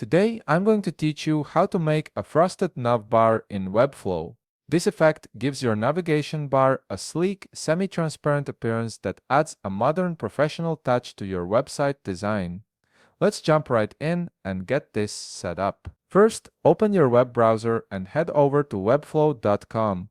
Today, I'm going to teach you how to make a frosted navbar in Webflow. This effect gives your navigation bar a sleek, semi-transparent appearance that adds a modern professional touch to your website design. Let's jump right in and get this set up. First, open your web browser and head over to webflow.com.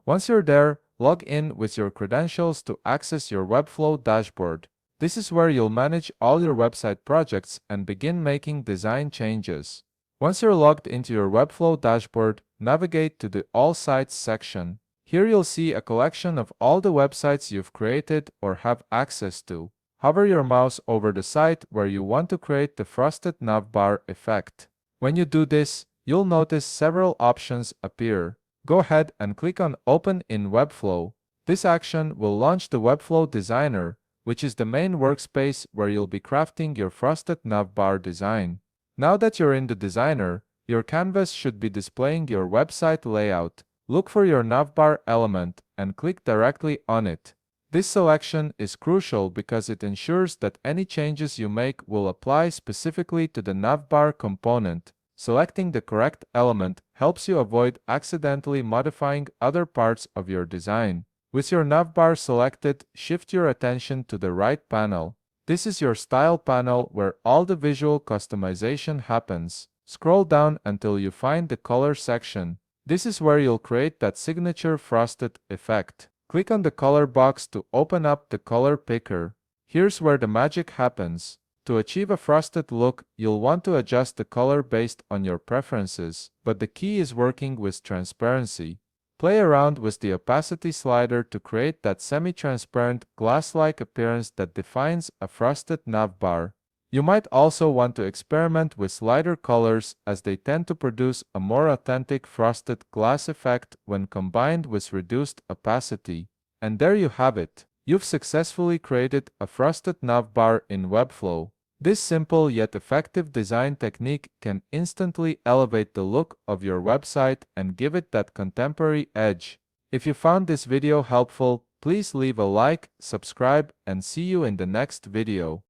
Once you're there, log in with your credentials to access your Webflow dashboard. This is where you'll manage all your website projects and begin making design changes. Once you're logged into your Webflow dashboard, navigate to the All Sites section. Here you'll see a collection of all the websites you've created or have access to. Hover your mouse over the site where you want to create the frosted navbar effect. When you do this, you'll notice several options appear. Go ahead and click on Open in Webflow. This action will launch the Webflow Designer, which is the main workspace where you'll be crafting your frosted navbar design. Now that you're in the designer, your canvas should be displaying your website layout. Look for your navbar element and click directly on it. This selection is crucial because it ensures that any changes you make will apply specifically to the navbar component. Selecting the correct element helps you avoid accidentally modifying other parts of your design. With your navbar selected, shift your attention to the right panel. This is your Style panel where all the visual customization happens. Scroll down until you find the Color section. This is where you'll create that signature frosted effect. Click on the color box to open up the color picker. Here's where the magic happens. To achieve a frosted look, you'll want to adjust the color based on your preferences, but the key is working with transparency. Play around with the opacity slider to create that semi-transparent, glass-like appearance that defines a frosted navbar. You might also want to experiment with lighter colors as they tend to produce a more authentic frosted glass effect when combined with reduced opacity. And there you have it. You've successfully created a frosted navbar in Webflow. This simple yet effective design technique can instantly elevate the look of your website and give it that contemporary edge. If you found this video helpful, please leave a like, subscribe, and see you in the next video.